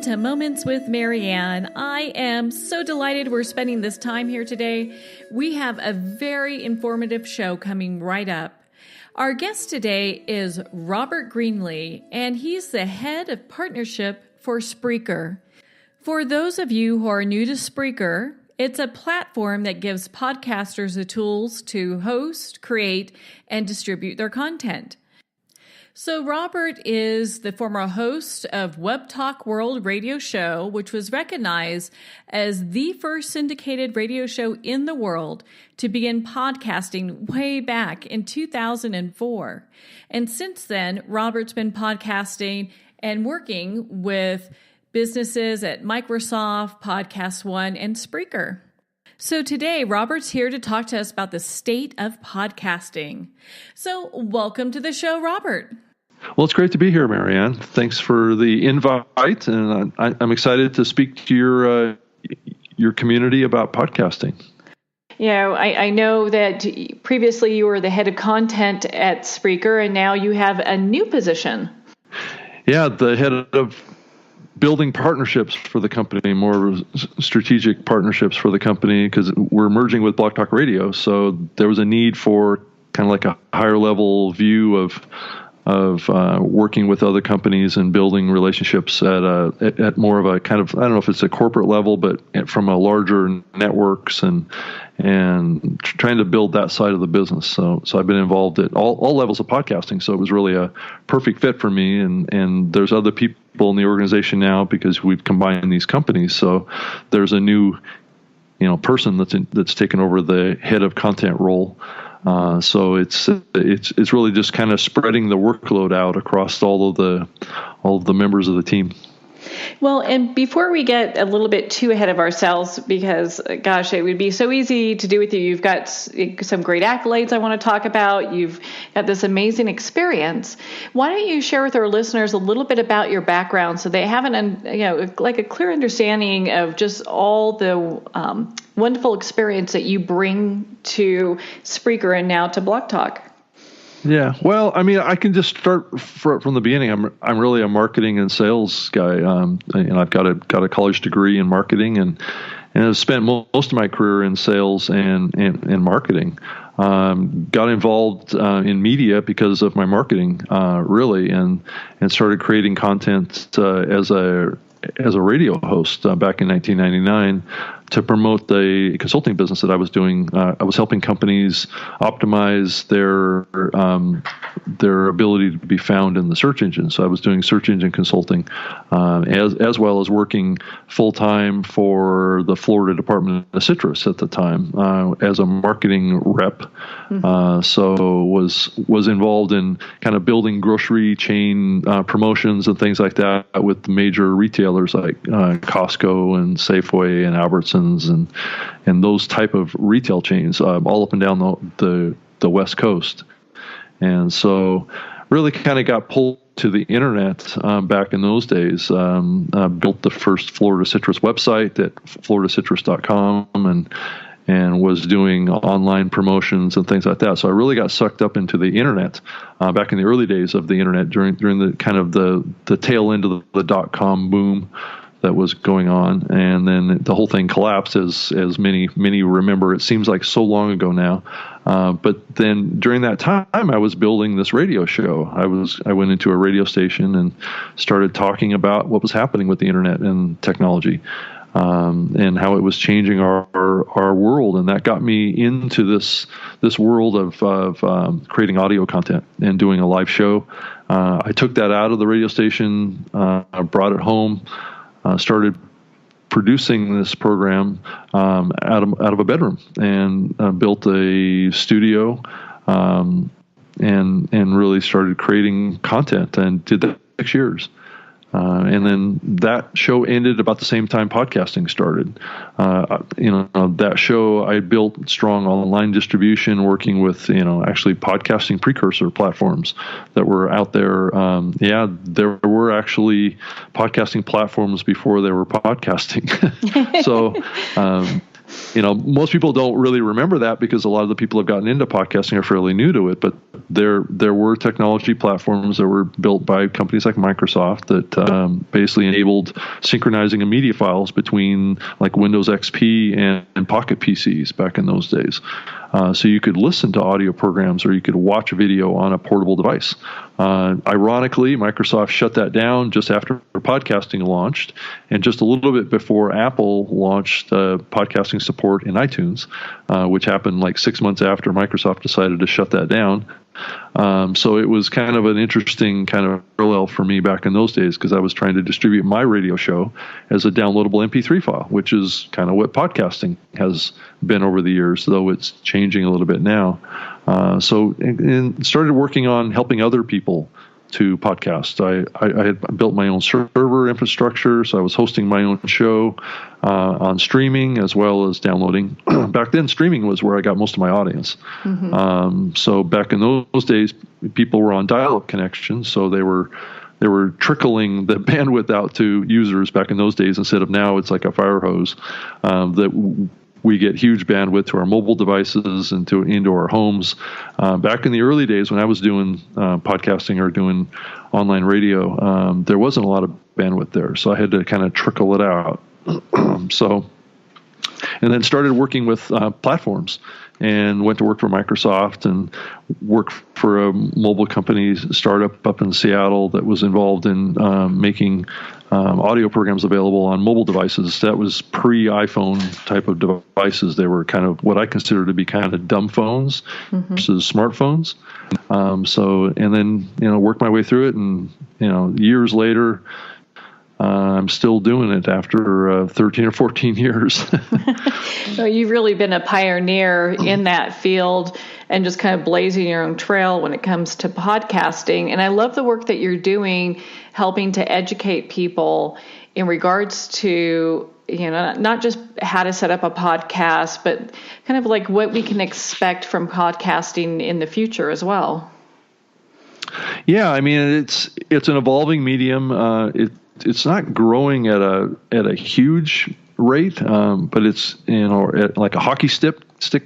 to Moments with Marianne. I am so delighted we're spending this time here today. We have a very informative show coming right up. Our guest today is Robert Greenlee, and he's the head of partnership for Spreaker. For those of you who are new to Spreaker, it's a platform that gives podcasters the tools to host, create, and distribute their content. So Robert is the former host of Webtalk World Radio Show, which was recognized as the first syndicated radio show in the world to begin podcasting way back in 2004. And since then, Robert's been podcasting and working with businesses at Microsoft, Podcast One, and Spreaker. So today, Robert's here to talk to us about the state of podcasting. So welcome to the show, Robert. Well, it's great to be here, Marianne. Thanks for the invite, and I'm excited to speak to your community about podcasting. You know, I know that previously you were the head of content at Spreaker, and now you have a new position. Yeah, the head of building partnerships for the company, more strategic partnerships for the company, because we're merging with Blog Talk Radio, so there was a need for kind of like a higher level view of working with other companies and building relationships at more of a kind of, I don't know if it's a corporate level, but from a larger networks and trying to build that side of the business. So I've been involved at all levels of podcasting. So it was really a perfect fit for me. And there's other people in the organization now because we've combined these companies. So there's a new, person that's taken over the head of content role. So it's really just kind of spreading the workload out across all of the members of the team. Well, and before we get a little bit too ahead of ourselves, because gosh, it would be so easy to do with you. You've got some great accolades I want to talk about. You've got this amazing experience. Why don't you share with our listeners a little bit about your background so they have like a clear understanding of just all the wonderful experience that you bring to Spreaker and now to Blog Talk. Yeah, well, I mean, I can just start from the beginning. I'm really a marketing and sales guy. I've got a college degree in marketing, and I've spent most of my career in sales and marketing. Got involved in media because of my marketing, really, and started creating content as a radio host back in 1999 to promote the consulting business that I was doing. I was helping companies optimize their ability to be found in the search engine. So I was doing search engine consulting, as well as working full time for the Florida Department of Citrus at the time as a marketing rep. So was involved in kind of building grocery chain promotions and things like that with major retailers like Costco and Safeway and Albertsons and those type of retail chains all up and down the West Coast. And so really kind of got pulled to the internet back in those days. Built the first Florida Citrus website at floridациtrus.com and was doing online promotions and things like that. So I really got sucked up into the internet back in the early days of the internet during the kind of the tail end of the .com boom that was going on, and then the whole thing collapsed, as many remember. It seems like so long ago now, but then during that time, I was building this radio show. I went into a radio station and started talking about what was happening with the internet and technology, and how it was changing our world, and that got me into this world of creating audio content and doing a live show. I took that out of the radio station, brought it home. Started producing this program out of a bedroom, and built a studio, and really started creating content, and did that 6 years. And then that show ended about the same time podcasting started. That show, I built strong online distribution, working with, actually podcasting precursor platforms that were out there. There were actually podcasting platforms before there were podcasting. So, most people don't really remember that because a lot of the people who have gotten into podcasting are fairly new to it, but there were technology platforms that were built by companies like Microsoft that basically enabled synchronizing of media files between like Windows XP and Pocket PCs back in those days. So you could listen to audio programs or you could watch a video on a portable device. Ironically, Microsoft shut that down just after podcasting launched and just a little bit before Apple launched podcasting support in iTunes, which happened like 6 months after Microsoft decided to shut that down. So it was kind of an interesting kind of parallel for me back in those days because I was trying to distribute my radio show as a downloadable MP3 file, which is kind of what podcasting has been over the years, though it's changing a little bit now. So and started working on helping other people to podcast. I had built my own server infrastructure, so I was hosting my own show on streaming as well as downloading. Back then, streaming was where I got most of my audience. Mm-hmm. So back in those days, people were on dial-up connections, so they were trickling the bandwidth out to users back in those days instead of now it's like a fire hose that we get huge bandwidth to our mobile devices and into our homes. Back in the early days when I was doing podcasting or doing online radio, there wasn't a lot of bandwidth there, so I had to kind of trickle it out. And then started working with platforms and went to work for Microsoft and worked for a mobile company startup up in Seattle that was involved in making audio programs available on mobile devices. That was pre-iPhone type of devices. They were kind of what I consider to be kind of dumb phones versus smartphones. And then, worked my way through it. And, years later, I'm still doing it after 13 or 14 years. So you've really been a pioneer in that field and just kind of blazing your own trail when it comes to podcasting. And I love the work that you're doing, helping to educate people in regards to, not just how to set up a podcast, but kind of like what we can expect from podcasting in the future as well. Yeah, I mean, it's an evolving medium. It's not growing at a huge rate, but it's at like a hockey stick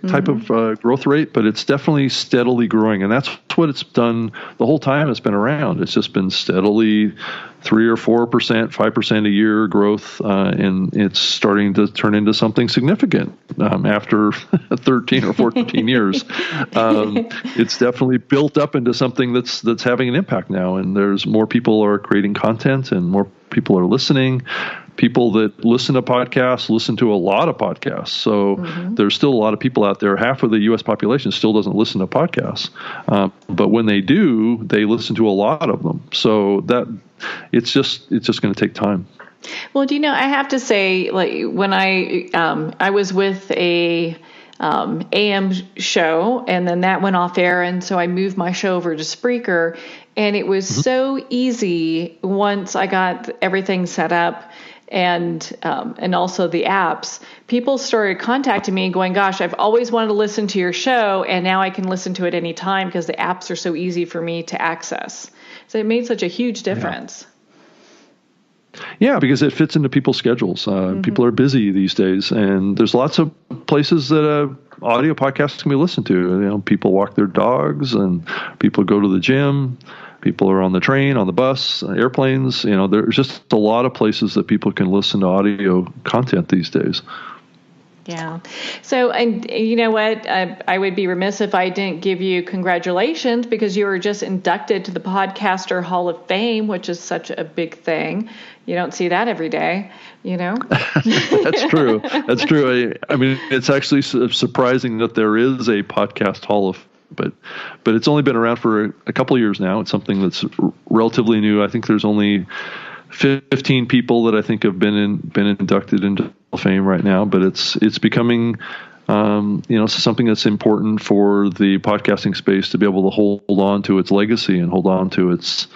type of growth rate, but it's definitely steadily growing, and that's what it's done the whole time it's been around. It's just been steadily 3 or 4%, 5% a year growth, and it's starting to turn into something significant after 13 or 14 years. It's definitely built up into something that's having an impact now, and there's more people are creating content and more people are listening. People that listen to podcasts listen to a lot of podcasts. So there's still a lot of people out there. Half of the U.S. population still doesn't listen to podcasts. But when they do, they listen to a lot of them. So that it's just going to take time. Well, I have to say, like when I was with a AM show, and then that went off air, and so I moved my show over to Spreaker, and it was so easy once I got everything set up. And also the apps, people started contacting me and going, gosh, I've always wanted to listen to your show, and now I can listen to it anytime because the apps are so easy for me to access. So it made such a huge difference. Yeah, because it fits into people's schedules. People are busy these days, and there's lots of places that audio podcasts can be listened to. People walk their dogs, and people go to the gym. People are on the train, on the bus, airplanes. There's just a lot of places that people can listen to audio content these days. Yeah. So, and you know what? I would be remiss if I didn't give you congratulations because you were just inducted to the Podcaster Hall of Fame, which is such a big thing. You don't see that every day, That's true. That's true. I mean, it's actually surprising that there is a Podcast Hall of Fame. But it's only been around for a couple of years now. It's something that's relatively new. I think there's only 15 people that I think have been inducted into Hall of Fame right now. But it's becoming something that's important for the podcasting space to be able to hold on to its legacy and hold on to its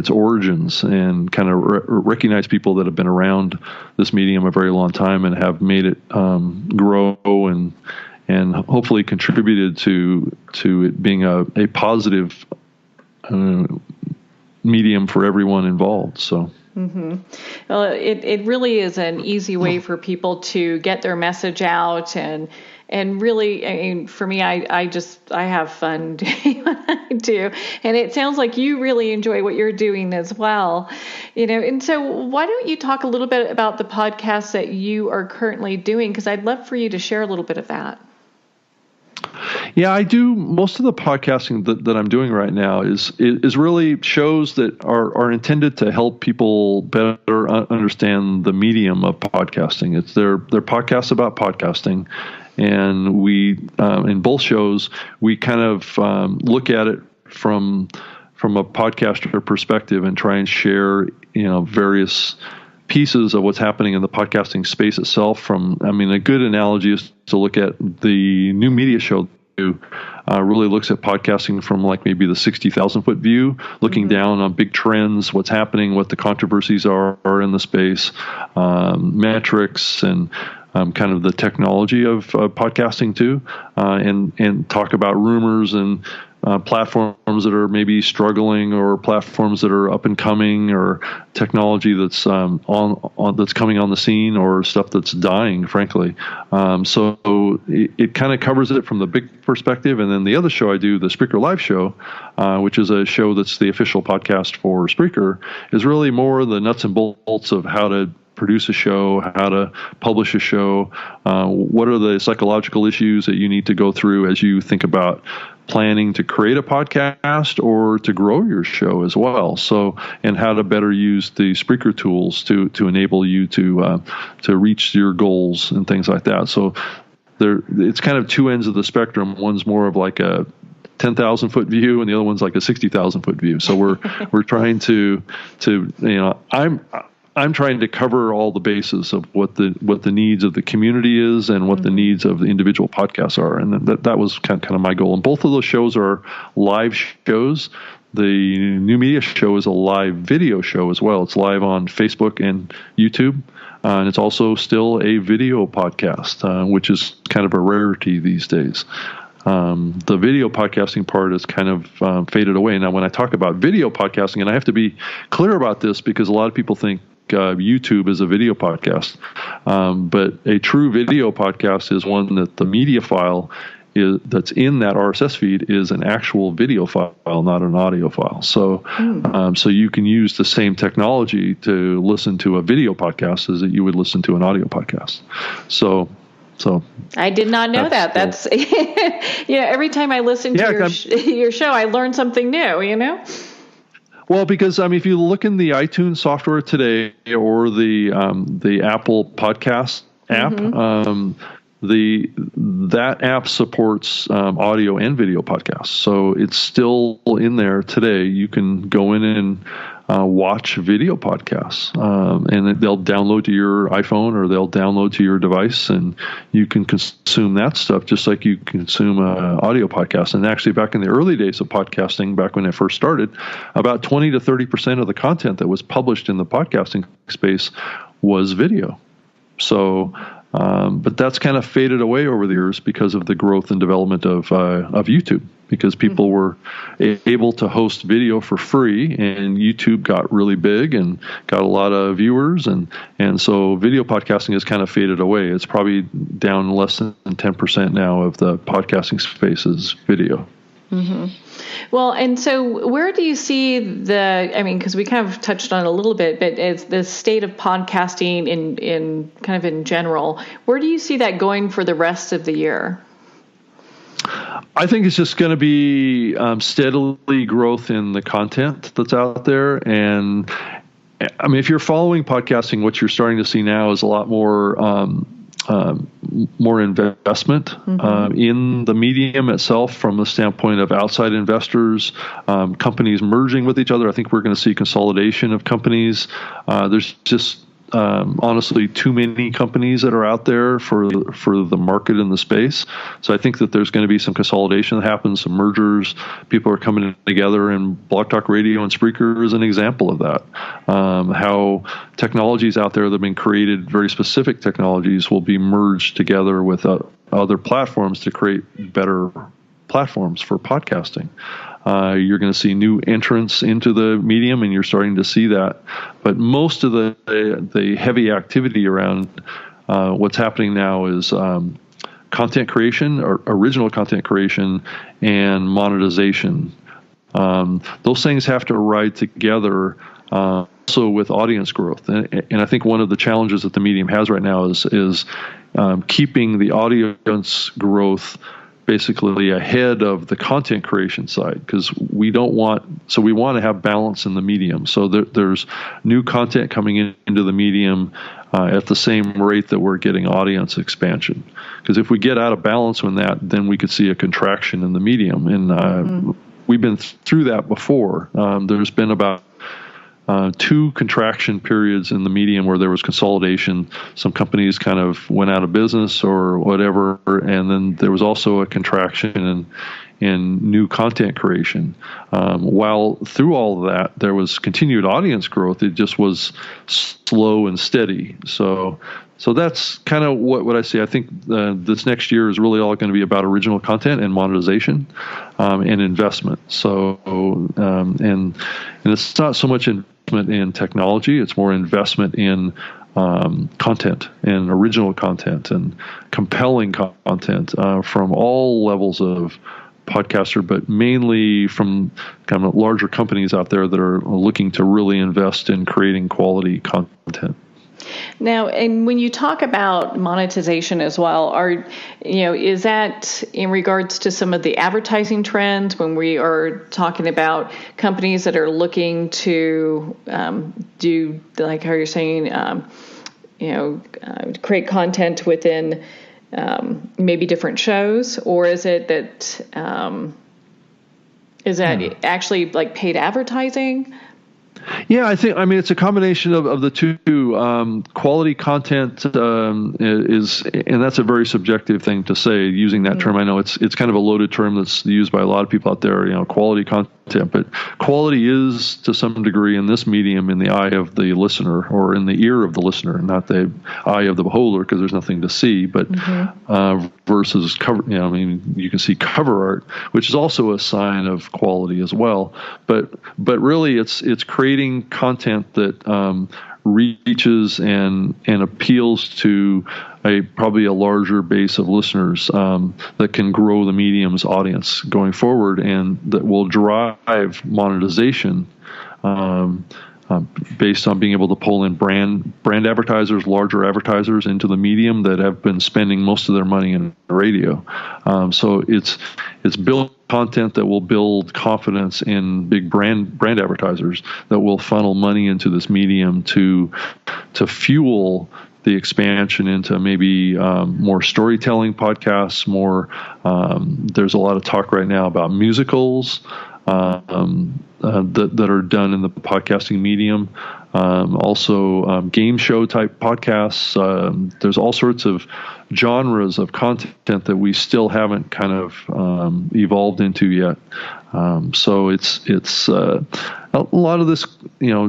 origins and kind of recognize people that have been around this medium a very long time and have made it grow and hopefully contributed to it being a positive medium for everyone involved. So. Mm-hmm. Well, it really is an easy way for people to get their message out and really, I mean, for me, I have fun doing what I do. And it sounds like you really enjoy what you're doing as well. And so why don't you talk a little bit about the podcast that you are currently doing? Because I'd love for you to share a little bit of that. Yeah, I do. Most of the podcasting that I'm doing right now is really shows that are intended to help people better understand the medium of podcasting. They're podcasts about podcasting, and we in both shows we kind of look at it from a podcaster perspective and try and share various pieces of what's happening in the podcasting space itself. A good analogy is to look at the new media show who really looks at podcasting from like maybe the 60,000 foot view, looking down on big trends, what's happening, what the controversies are in the space, metrics, and kind of the technology of podcasting too, and talk about rumors and platforms that are maybe struggling, or platforms that are up and coming, or technology that's that's coming on the scene, or stuff that's dying, frankly. So it kind of covers it from the big perspective. And then the other show I do, the Spreaker Live Show, which is a show that's the official podcast for Spreaker, is really more the nuts and bolts of how to produce a show, how to publish a show, what are the psychological issues that you need to go through as you think about planning to create a podcast or to grow your show as well. So, and how to better use the Spreaker tools to enable you to reach your goals and things like that. So it's kind of two ends of the spectrum. One's more of like a 10,000 foot view, and the other one's like a 60,000 foot view. So we're trying to I'm trying to cover all the bases of what the needs of the community is, and what the needs of the individual podcasts are, and that was kind of my goal. And both of those shows are live shows. The new media show is a live video show as well. It's live on Facebook and YouTube, and it's also still a video podcast, which is kind of a rarity these days. The video podcasting part has kind of faded away. Now, when I talk about video podcasting, and I have to be clear about this because a lot of people think YouTube is a video podcast, but a true video podcast is one that the media file that's in that RSS feed is an actual video file, not an audio file. So, so you can use the same technology to listen to a video podcast as that you would listen to an audio podcast. So I did not know that. That's every time I listen to your show, I learn something new. Well, because if you look in the iTunes software today, or the Apple Podcast app, that app supports audio and video podcasts. So it's still in there today. You can go in and watch video podcasts, and they'll download to your iPhone, or they'll download to your device, and you can consume that stuff just like you consume audio podcasts. And actually, back in the early days of podcasting, back when it first started, about 20 to 30% of the content that was published in the podcasting space was video. So, but that's kind of faded away over the years because of the growth and development of YouTube, because people were able to host video for free, and YouTube got really big and got a lot of viewers, and so video podcasting has kind of faded away. It's probably down less than 10% now of the podcasting space is video. Well, and so where do you see because we kind of touched on it a little bit, but it's the state of podcasting in kind of in general, where do you see that going for the rest of the year? I think it's just going to be steadily growth in the content that's out there. And if you're following podcasting, what you're starting to see now is a lot more investment in the medium itself, from the standpoint of outside investors, companies merging with each other. I think we're going to see consolidation of companies. There's just honestly too many companies that are out there for the market in the space. So I think that there's going to be some consolidation that happens, some mergers. People are coming together, and Blog Talk Radio and Spreaker is an example of that. How technologies out there that have been created, very specific technologies, will be merged together with other platforms to create better platforms for podcasting. You're going to see new entrants into the medium, and you're starting to see that. But most of the heavy activity around what's happening now is content creation, or original content creation, and monetization. Those things have to ride together. Also with audience growth, and I think one of the challenges that the medium has right now is keeping the audience growth basically ahead of the content creation side, because we want to have balance in the medium. So there's new content coming into the medium at the same rate that we're getting audience expansion. Because if we get out of balance with that, then we could see a contraction in the medium. And we've been through that before. There's been about 2 contraction periods in the medium where there was consolidation. Some companies kind of went out of business or whatever, and then there was also a contraction in new content creation. While through all of that, there was continued audience growth. It just was slow and steady. So that's kind of what I see. I think this next year is really all going to be about original content and monetization and investment. So and it's not so much investment in technology; it's more investment in content and original content and compelling content from all levels of podcaster, but mainly from kind of larger companies out there that are looking to really invest in creating quality content. Now, and when you talk about monetization as well, is that in regards to some of the advertising trends when we are talking about companies that are looking to do, like how you're saying, create content within maybe different shows, or is it that actually like paid advertising? Yeah, I mean, it's a combination of the two. Quality content is, and that's a very subjective thing to say, using that term. I know it's kind of a loaded term that's used by a lot of people out there, quality content, but quality is to some degree in this medium in the eye of the listener, or in the ear of the listener, not the eye of the beholder, because there's nothing to see, but versus cover, you can see cover art, which is also a sign of quality as well. But really it's creating content that reaches and appeals to probably a larger base of listeners that can grow the medium's audience going forward, and that will drive monetization based on being able to pull in brand advertisers, larger advertisers into the medium that have been spending most of their money in radio. So it's built content that will build confidence in big brand advertisers that will funnel money into this medium to fuel the expansion into maybe more storytelling podcasts. There's a lot of talk right now about musicals that are done in the podcasting medium. Also game show type podcasts. There's all sorts of genres of content that we still haven't kind of evolved into yet. So it's a lot of this,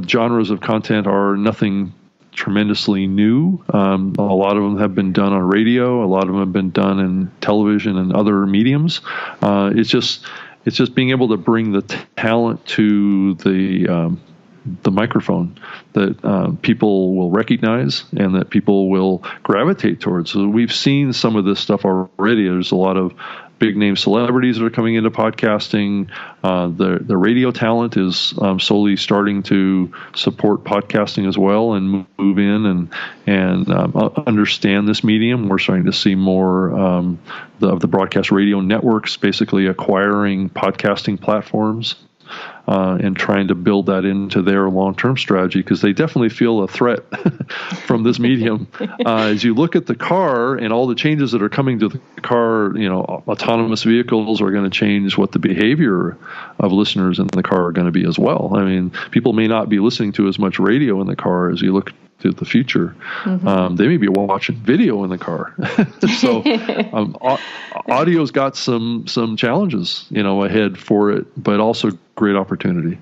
genres of content are nothing tremendously new. A lot of them have been done on radio. A lot of them have been done in television and other mediums. It's just being able to bring the talent to the microphone that people will recognize and that people will gravitate towards. So we've seen some of this stuff already. There's a lot of big name celebrities that are coming into podcasting. The radio talent is slowly starting to support podcasting as well and move in and understand this medium. We're starting to see more of the broadcast radio networks basically acquiring podcasting platforms and trying to build that into their long-term strategy, because they definitely feel a threat from this medium. As you look at the car and all the changes that are coming to the car, autonomous vehicles are going to change what the behavior of listeners in the car are going to be as well. I mean, people may not be listening to as much radio in the car as you look to the future. They may be watching video in the car. So audio's got some challenges, ahead for it, but also great opportunity.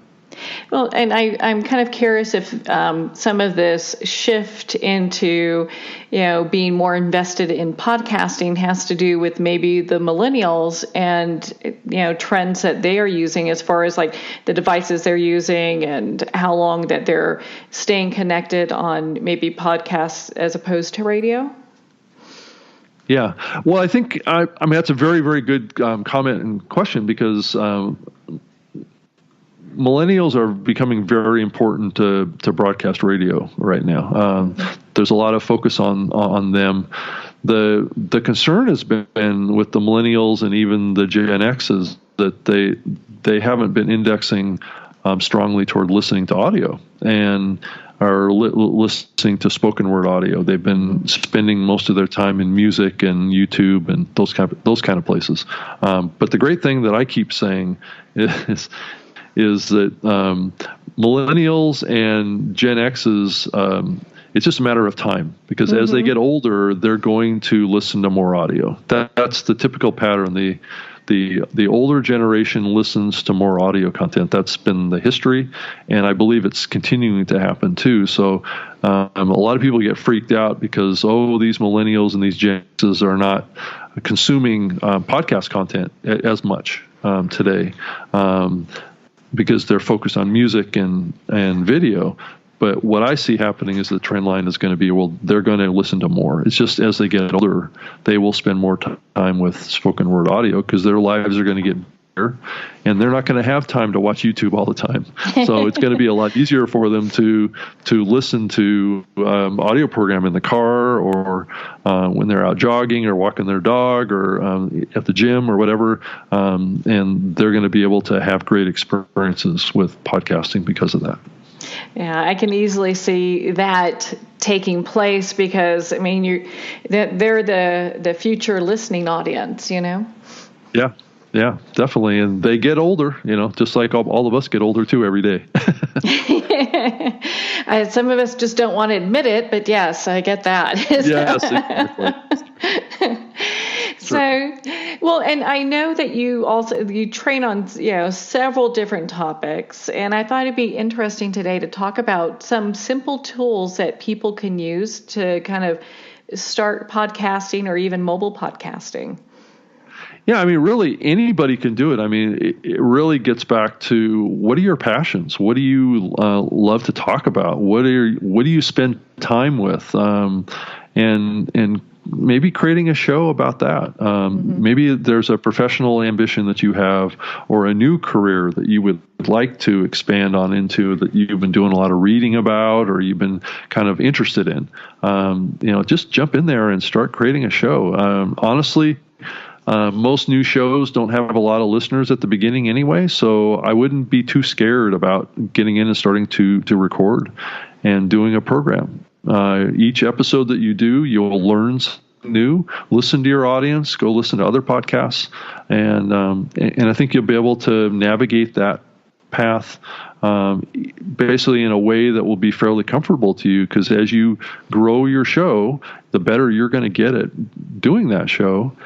Well, and I'm kind of curious if some of this shift into, being more invested in podcasting has to do with maybe the millennials and, trends that they are using as far as like the devices they're using and how long that they're staying connected on maybe podcasts as opposed to radio. Yeah. Well, I think, I mean, that's a very, very good comment and question, because millennials are becoming very important to broadcast radio right now. There's a lot of focus on them. The concern has been with the millennials and even the Gen X's that they haven't been indexing strongly toward listening to audio and are listening to spoken word audio. They've been spending most of their time in music and YouTube and those kind of places. But the great thing that I keep saying is that millennials and Gen X's, it's just a matter of time, because as they get older, they're going to listen to more audio. That's the typical pattern. The older generation listens to more audio content. That's been the history, and I believe it's continuing to happen too. So a lot of people get freaked out because, these millennials and these Gen X's are not consuming podcast content as much today, because they're focused on music and video. But what I see happening is the trend line is going to be, they're going to listen to more. It's just as they get older, they will spend more time with spoken word audio because their lives are going to get better, and they're not going to have time to watch YouTube all the time. So it's going to be a lot easier for them to listen to audio program in the car, or when they're out jogging or walking their dog, or at the gym or whatever. And they're going to be able to have great experiences with podcasting because of that. Yeah, I can easily see that taking place, because I mean, they're the future listening audience, you know. Yeah, definitely, and they get older, just like all of us get older too every day. Some of us just don't want to admit it, but yes, I get that. Yes, exactly. So, well, and I know that you train on, several different topics, and I thought it'd be interesting today to talk about some simple tools that people can use to kind of start podcasting or even mobile podcasting. Yeah, I mean, really, anybody can do it. I mean, it really gets back to, what are your passions? What do you love to talk about? What do you spend time with? And maybe creating a show about that. Maybe there's a professional ambition that you have, or a new career that you would like to expand on into, that you've been doing a lot of reading about, or you've been kind of interested in. Just jump in there and start creating a show. Honestly, most new shows don't have a lot of listeners at the beginning anyway, so I wouldn't be too scared about getting in and starting to record and doing a program. Each episode that you do, you'll learn something new. Listen to your audience. Go listen to other podcasts, and I think you'll be able to navigate that path basically in a way that will be fairly comfortable to you. Because as you grow your show, the better you're going to get at doing that show,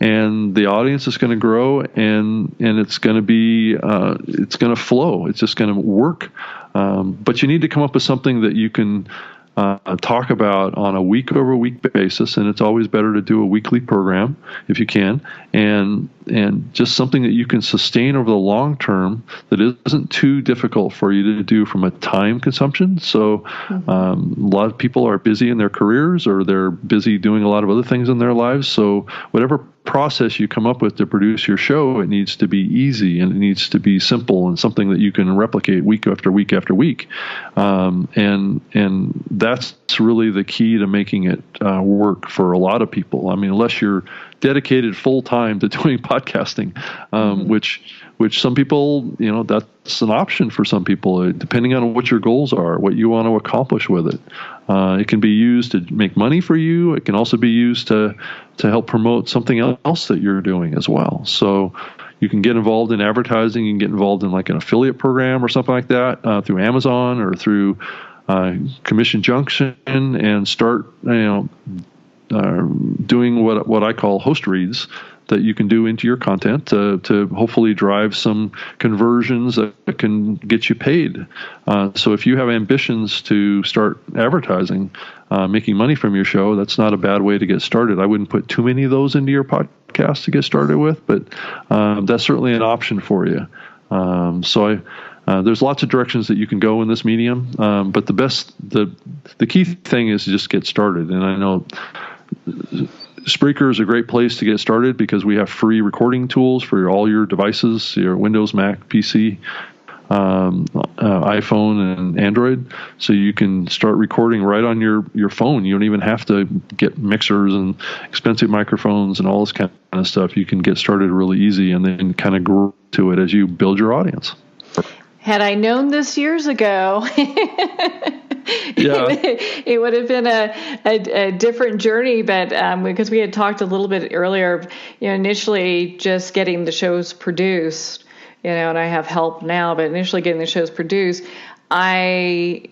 and the audience is going to grow, and it's going to be it's going to flow. It's just going to work. But you need to come up with something that you can talk about on a week-over-week basis, and it's always better to do a weekly program if you can, and just something that you can sustain over the long term that isn't too difficult for you to do from a time consumption. So a lot of people are busy in their careers, or they're busy doing a lot of other things in their lives. So whatever process you come up with to produce your show, it needs to be easy, and it needs to be simple, and something that you can replicate week after week after week. And that's really the key to making it work for a lot of people. I mean, unless you're dedicated full time to doing podcasting, which some people, that's an option for some people, depending on what your goals are, what you want to accomplish with it. It can be used to make money for you. It can also be used to help promote something else that you're doing as well. So you can get involved in advertising. You can get involved in like an affiliate program or something like that through Amazon or through Commission Junction, and start doing what I call host reads that you can do into your content to hopefully drive some conversions that can get you paid. So if you have ambitions to start advertising, making money from your show, that's not a bad way to get started. I wouldn't put too many of those into your podcast to get started with, but that's certainly an option for you. There's lots of directions that you can go in this medium, but the key thing is to just get started. And I know Spreaker is a great place to get started because we have free recording tools for all your devices, your Windows, Mac, PC, iPhone, and Android. So you can start recording right on your phone. You don't even have to get mixers and expensive microphones and all this kind of stuff. You can get started really easy and then kind of grow to it as you build your audience. Had I known this years ago, it would have been a different journey. But because we had talked a little bit earlier, initially just getting the shows produced, and I have help now, but initially getting the shows produced, I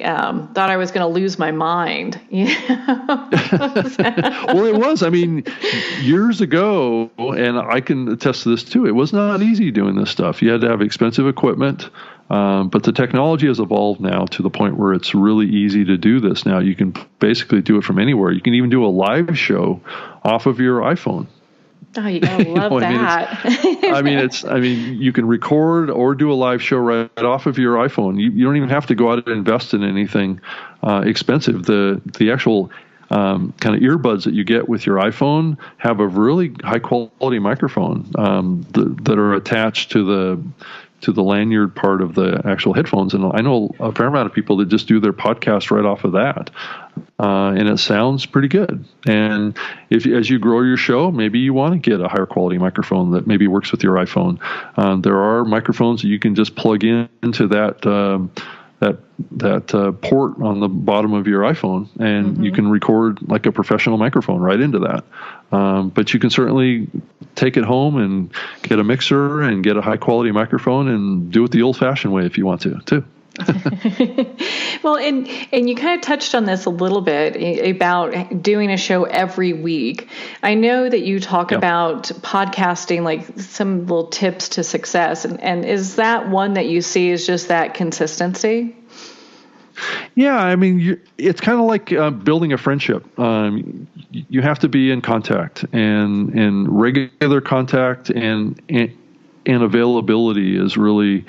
thought I was going to lose my mind. Well, it was. I mean, years ago, and I can attest to this too, it was not easy doing this stuff. You had to have expensive equipment. But the technology has evolved now to the point where it's really easy to do this. Now you can basically do it from anywhere. You can even do a live show off of your iPhone. Oh, I love that. You can record or do a live show right off of your iPhone. You don't even have to go out and invest in anything expensive. The actual kind of earbuds that you get with your iPhone have a really high quality microphone that are attached to the lanyard part of the actual headphones. And I know a fair amount of people that just do their podcast right off of that. And it sounds pretty good. And as you grow your show, maybe you want to get a higher quality microphone that maybe works with your iPhone. There are microphones that you can just plug into that port on the bottom of your iPhone, and you can record like a professional microphone right into that. But you can certainly take it home and get a mixer and get a high quality microphone and do it the old fashioned way if you want to too. Well, and you kind of touched on this a little bit about doing a show every week. I know that you talk about podcasting, like some little tips to success. And is that one that you see as just that consistency? Yeah, I mean, it's kind of like building a friendship. You have to be in contact and regular contact and availability is really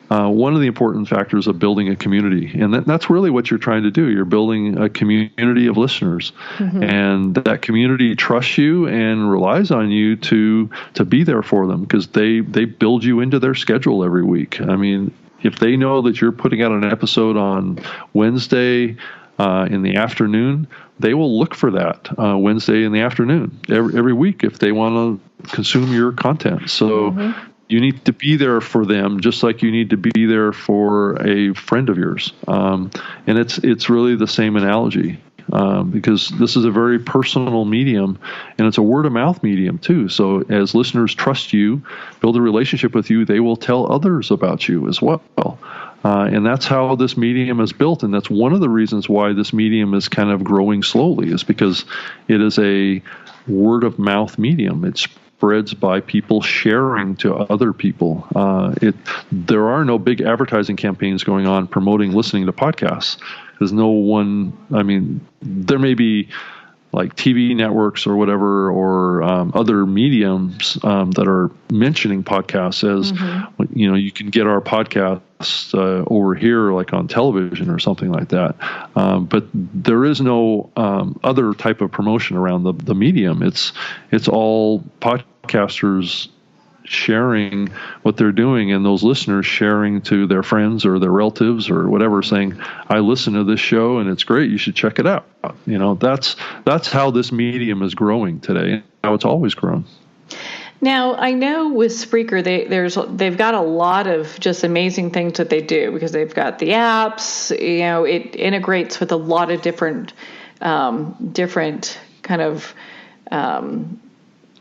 one of the important factors of building a community. And that's really what you're trying to do. You're building a community of listeners. And that community trusts you and relies on you to be there for them because they build you into their schedule every week. I mean, if they know that you're putting out an episode on Wednesday in the afternoon, they will look for that Wednesday in the afternoon every week if they want to consume your content. So you need to be there for them just like you need to be there for a friend of yours. And it's really the same analogy. Because this is a very personal medium and it's a word of mouth medium too. So as listeners trust you, build a relationship with you, they will tell others about you as well. And that's how this medium is built. And that's one of the reasons why this medium is kind of growing slowly is because it is a word of mouth medium. It spreads by people sharing to other people. There are no big advertising campaigns going on promoting listening to podcasts. There's no one, I mean, there may be like TV networks or whatever, or other mediums that are mentioning podcasts as, you can get our podcasts over here, like on television or something like that. But there is no other type of promotion around the medium. It's all podcasters sharing what they're doing and those listeners sharing to their friends or their relatives or whatever, saying, I listen to this show and it's great, you should check it out. That's how this medium is growing today, how it's always grown. Now, I know with Spreaker, they've got a lot of just amazing things that they do because they've got the apps, it integrates with a lot of different kind of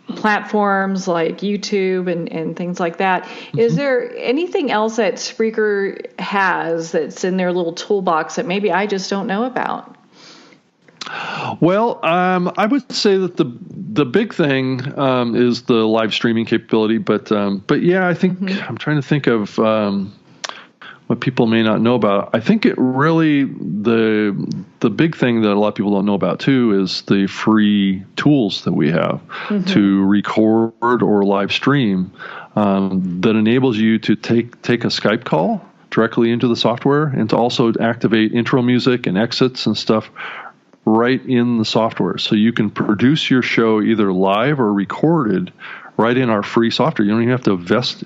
platforms like YouTube and things like that. Is there anything else that Spreaker has that's in their little toolbox that maybe I just don't know about? Well, I would say that the big thing is the live streaming capability, but yeah, I think I'm trying to think of what people may not know about. I think it really the big thing that a lot of people don't know about too is the free tools that we have to record or live stream that enables you to take a Skype call directly into the software and to also activate intro music and exits and stuff right in the software. So you can produce your show either live or recorded right in our free software. You don't even have to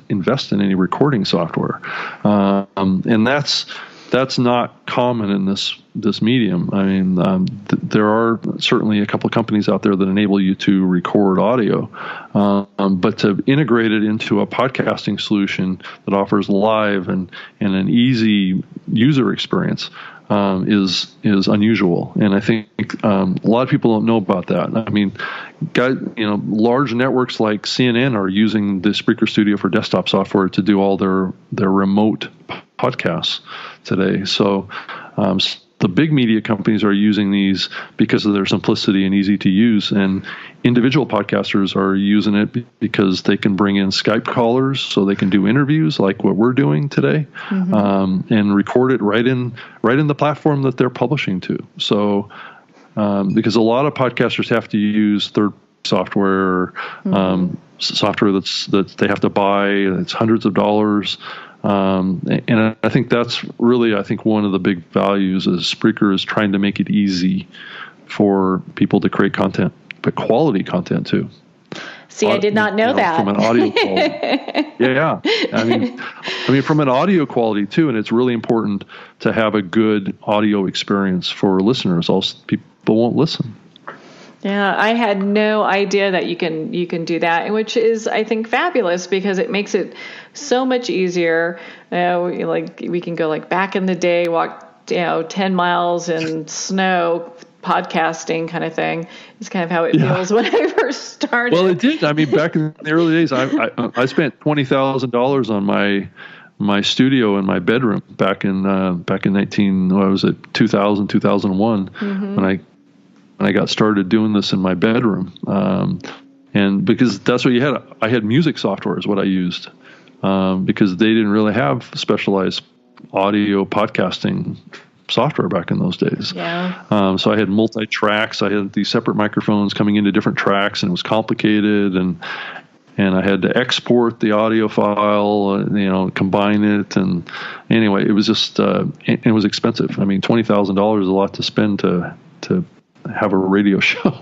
invest in any recording software. And that's not common in this medium. I mean, there are certainly a couple of companies out there that enable you to record audio, but to integrate it into a podcasting solution that offers live and an easy user experience is unusual. And I think a lot of people don't know about that. I mean, large networks like CNN are using the Spreaker Studio for desktop software to do all their remote podcasts today. So the big media companies are using these because of their simplicity and easy to use, and individual podcasters are using it because they can bring in Skype callers, so they can do interviews like what we're doing today, and record it right in the platform that they're publishing to. So because a lot of podcasters have to use third software, software that they have to buy. It's hundreds of dollars. And I think that's really, one of the big values is Spreaker is trying to make it easy for people to create content, but quality content too. See, I did not know that. From an audio quality. Yeah. I mean, from an audio quality too, and it's really important to have a good audio experience for listeners, else people won't listen. Yeah, I had no idea that you can do that, which is, I think, fabulous because it makes it so much easier. Like we can go like back in the day, walk 10 miles in snow, podcasting kind of thing. It's kind of how it feels when I first started. Well, it did. I mean, back in the early days, I spent $20,000 on my studio in my bedroom back in 2001 when I got started doing this in my bedroom. And because that's what you had. I had music software is what I used, because they didn't really have specialized audio podcasting software back in those days. Yeah. So I had multi-tracks. I had these separate microphones coming into different tracks, and it was complicated. And I had to export the audio file, combine it. And anyway, it was just, it was expensive. I mean, $20,000 is a lot to spend to have a radio show.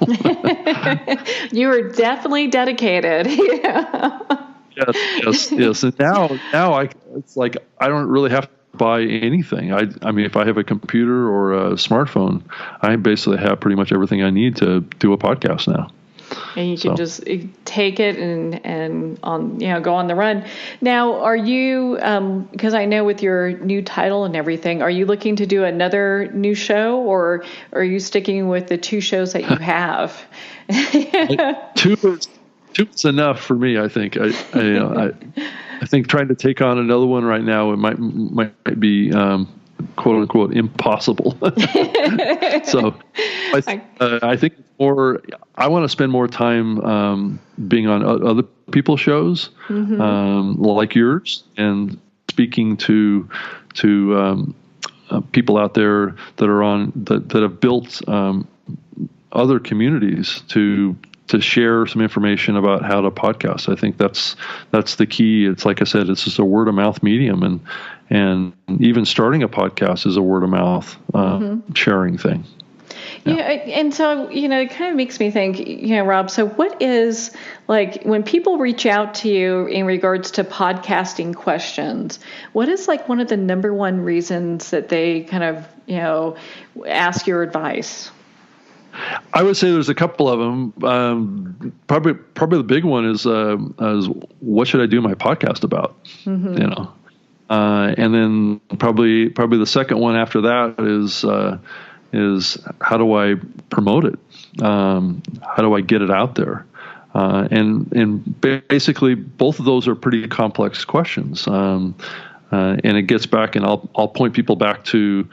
You were definitely dedicated. Yes. And now it's like I don't really have to buy anything. I mean, if I have a computer or a smartphone, I basically have pretty much everything I need to do a podcast now. And you can just take it and go on the run. Now, are you, because I know with your new title and everything, are you looking to do another new show, or are you sticking with the two shows that you have? Two is enough for me, I think. I think trying to take on another one right now, it might be quote unquote impossible. So I think more. I want to spend more time being on other people's shows, like yours, and speaking to people out there that are on that have built other communities to share some information about how to podcast. I think that's the key. It's like I said, it's just a word of mouth medium, and even starting a podcast is a word of mouth sharing thing. Yeah, and so, it kind of makes me think, Rob, so what is, like, when people reach out to you in regards to podcasting questions, what is, like, one of the number one reasons that they kind of, ask your advice? I would say there's a couple of them. Probably the big one is what should I do my podcast about? And then probably the second one after that is how do I promote it? How do I get it out there? And basically both of those are pretty complex questions. And it gets back, and I'll point people back to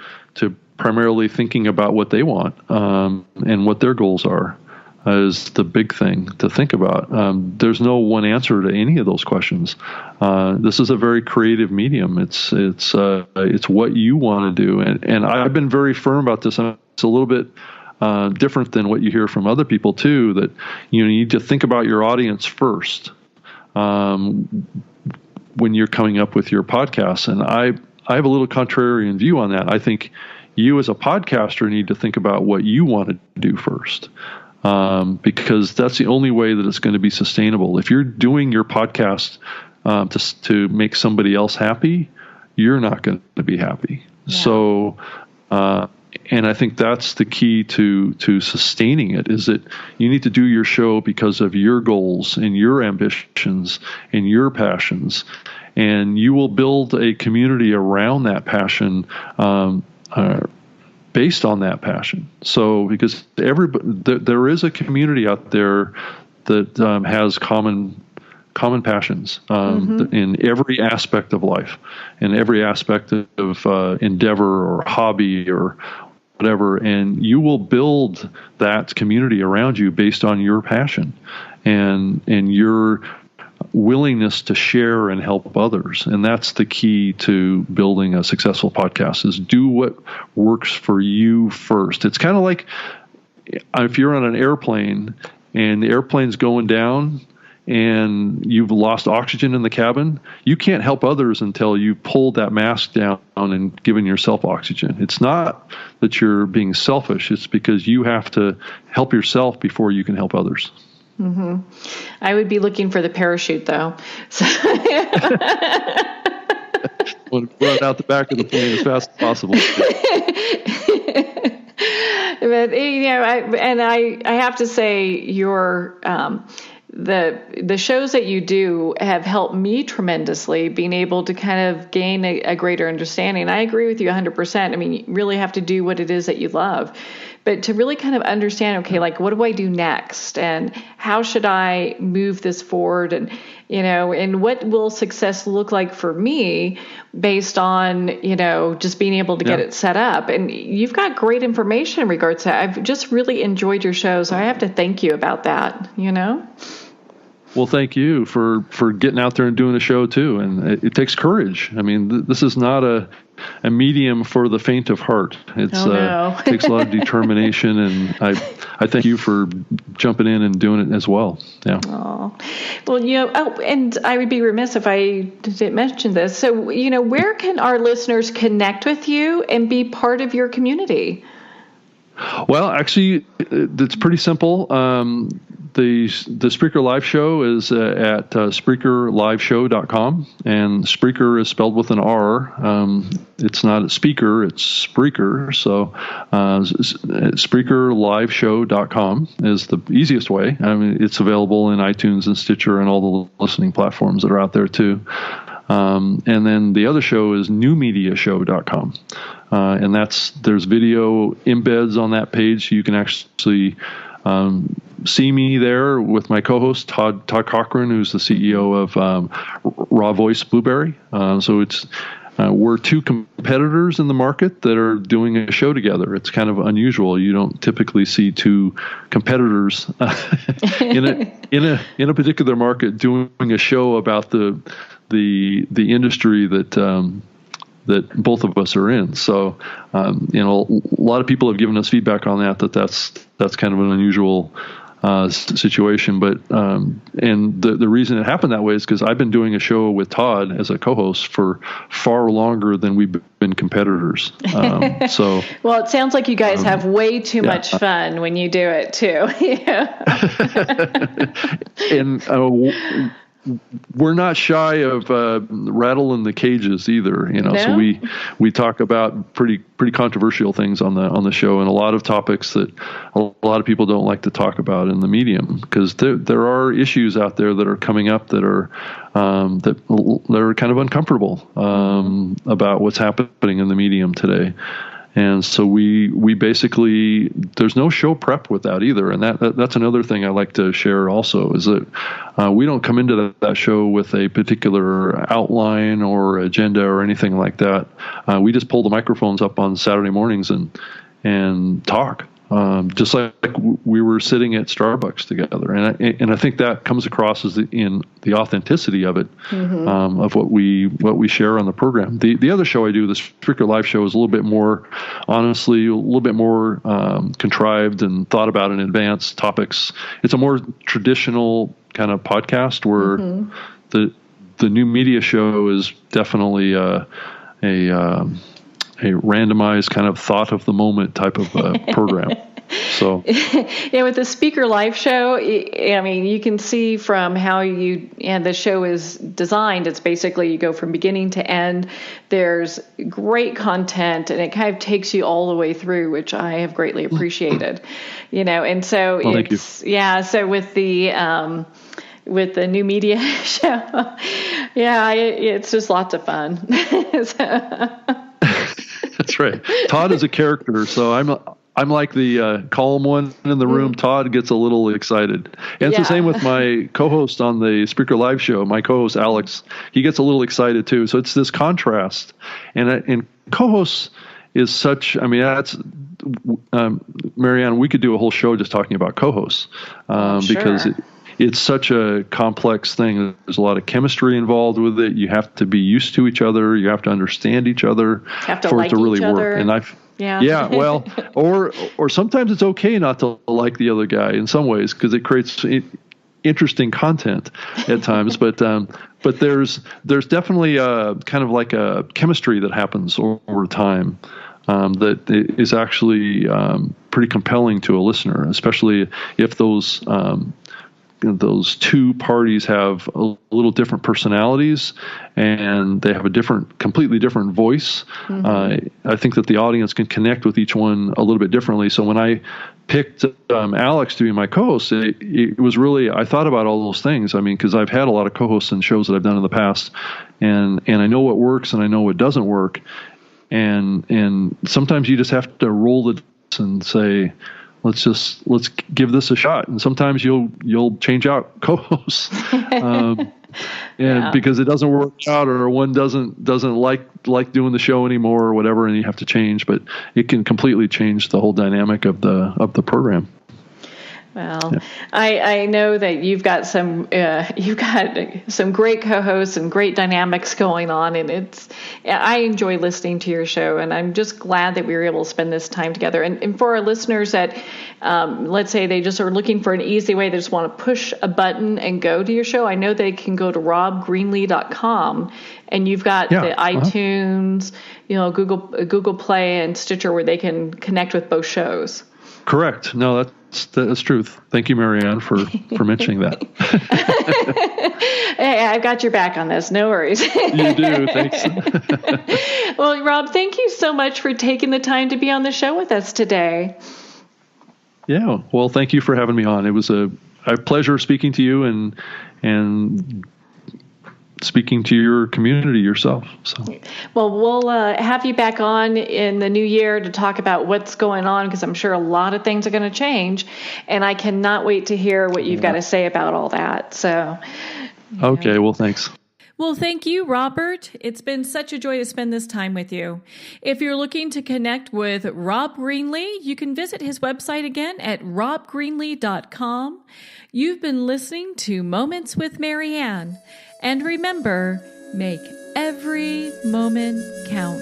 primarily thinking about what they want and what their goals are is the big thing to think about. There's no one answer to any of those questions. This is a very creative medium. It's what you want to do, and I've been very firm about this. It's a little bit different than what you hear from other people too. That you need to think about your audience first when you're coming up with your podcasts. And I have a little contrarian view on that. I think you as a podcaster need to think about what you want to do first. Because that's the only way that it's going to be sustainable. If you're doing your podcast to make somebody else happy, you're not going to be happy. Yeah. So, and I think that's the key to sustaining it, is that you need to do your show because of your goals and your ambitions and your passions, and you will build a community around that passion, based on that passion. So, because there is a community out there that has common passions in every aspect of life, in every aspect of endeavor or hobby or whatever, and you will build that community around you based on your passion and your willingness to share and help others. And that's the key to building a successful podcast, is do what works for you first. It's kind of like if you're on an airplane and the airplane's going down and you've lost oxygen in the cabin, you can't help others until you pulled that mask down and given yourself oxygen. It's not that you're being selfish. It's because you have to help yourself before you can help others. Mm-hmm. I would be looking for the parachute, though. So We'll run out the back of the plane as fast as possible. But I have to say, your the shows that you do have helped me tremendously, being able to kind of gain a greater understanding. I agree with you 100%. I mean, you really have to do what it is that you love. But to really kind of understand, okay, like, what do I do next? And how should I move this forward? And, and what will success look like for me based on, just being able to get it set up? And you've got great information in regards to that. I've just really enjoyed your show. So I have to thank you about that, Well, thank you for getting out there and doing a show too. And it takes courage. I mean, this is not a medium for the faint of heart. It takes a lot of determination, and I thank you for jumping in and doing it as well. Yeah. Oh, well, and I would be remiss if I didn't mention this. So, where can our listeners connect with you and be part of your community? Well, actually, it's pretty simple. The Spreaker Live Show is at SpreakerLiveShow.com, and Spreaker is spelled with an R. It's not a speaker, it's Spreaker. So SpreakerLiveShow.com is the easiest way. I mean, it's available in iTunes and Stitcher and all the listening platforms that are out there too. And then the other show is newmediashow.com. And there's video embeds on that page. So you can actually see me there with my co-host, Todd Cochran, who's the CEO of Raw Voice Blueberry. So we're two competitors in the market that are doing a show together. It's kind of unusual. You don't typically see two competitors in a particular market doing a show about the industry that both of us are in. So, a lot of people have given us feedback on that's kind of an unusual situation. But and the reason it happened that way is because I've been doing a show with Todd as a co-host for far longer than we've been competitors. So, well, it sounds like you guys have way too much fun when you do it too. And we're not shy of rattling the cages either, No? So we talk about pretty controversial things on the show, and a lot of topics that a lot of people don't like to talk about in the medium, because there are issues out there that are coming up that are kind of uncomfortable about what's happening in the medium today. And so we basically, there's no show prep with that either. And that's another thing I like to share also, is that we don't come into that show with a particular outline or agenda or anything like that. We just pull the microphones up on Saturday mornings and talk. Just like we were sitting at Starbucks together, and I think that comes across as in the authenticity of it, of what we share on the program. The other show I do, the Spreaker Live Show, is a little bit more, honestly, a little bit more contrived and thought about in advance topics. It's a more traditional kind of podcast, where the new media show is definitely a randomized kind of thought of the moment type of program. So yeah, with the Spreaker live show, I mean, you can see from how the show is designed. It's basically you go from beginning to end. There's great content, and it kind of takes you all the way through, which I have greatly appreciated. And so So with the new media show, it's just lots of fun. That's right. Todd is a character, so I'm like the calm one in the room. Todd gets a little excited. And it's the same with my co-host on the Spreaker Live show. My co-host, Alex, he gets a little excited too. So it's this contrast. And co-hosts is such, I mean, that's, Marianne, we could do a whole show just talking about co-hosts because it's such a complex thing. There's a lot of chemistry involved with it. You have to be used to each other. You have to understand each other for it to really work. And well, or sometimes it's okay not to like the other guy in some ways because it creates interesting content at times. But there's definitely kind of like a chemistry that happens over time that is actually pretty compelling to a listener, especially if those two parties have a little different personalities and they have a completely different voice. I think that the audience can connect with each one a little bit differently. So when I picked Alex to be my co-host, it was really, I thought about all those things. I mean, because I've had a lot of co-hosts in shows that I've done in the past, and I know what works and I know what doesn't work. And sometimes you just have to roll the dice and say, let's give this a shot. And sometimes you'll change out co-hosts, because it doesn't work out, or one doesn't like doing the show anymore, or whatever, and you have to change. But it can completely change the whole dynamic of the program. Well, I know that you've got some great co-hosts and great dynamics going on, and I enjoy listening to your show, and I'm just glad that we were able to spend this time together. And for our listeners that, let's say they just are looking for an easy way, they just want to push a button and go to your show, I know they can go to robgreenlee.com, and you've got the iTunes, Google Play and Stitcher where they can connect with both shows. Correct. No, that's truth. Thank you, Marianne, for mentioning that. Hey, I've got your back on this. No worries. You do. Thanks. Well, Rob, thank you so much for taking the time to be on the show with us today. Yeah. Well, thank you for having me on. It was a pleasure speaking to you and speaking to your community yourself. So, well, we'll have you back on in the new year to talk about what's going on, because I'm sure a lot of things are going to change, and I cannot wait to hear what you've got to say about all that. So, okay. Well, thanks. Well, thank you, Robert. It's been such a joy to spend this time with you. If you're looking to connect with Rob Greenlee, you can visit his website again at robgreenlee.com. You've been listening to Moments with Marianne. And remember, make every moment count.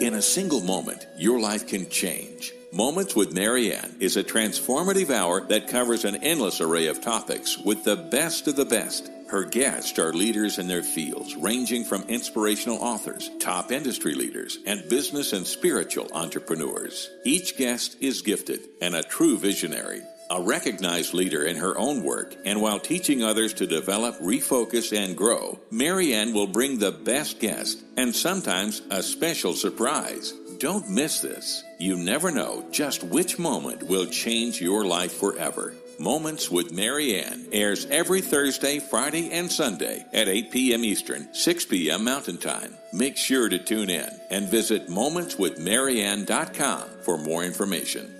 In a single moment, your life can change. Moments with Marianne is a transformative hour that covers an endless array of topics with the best of the best. Her guests are leaders in their fields, ranging from inspirational authors, top industry leaders, and business and spiritual entrepreneurs. Each guest is gifted and a true visionary, a recognized leader in her own work, and while teaching others to develop, refocus, and grow, Marianne will bring the best guest and sometimes a special surprise. Don't miss this. You never know just which moment will change your life forever. Moments with Marianne airs every Thursday, Friday, and Sunday at 8 p.m. Eastern, 6 p.m. Mountain Time. Make sure to tune in and visit momentswithmarianne.com for more information.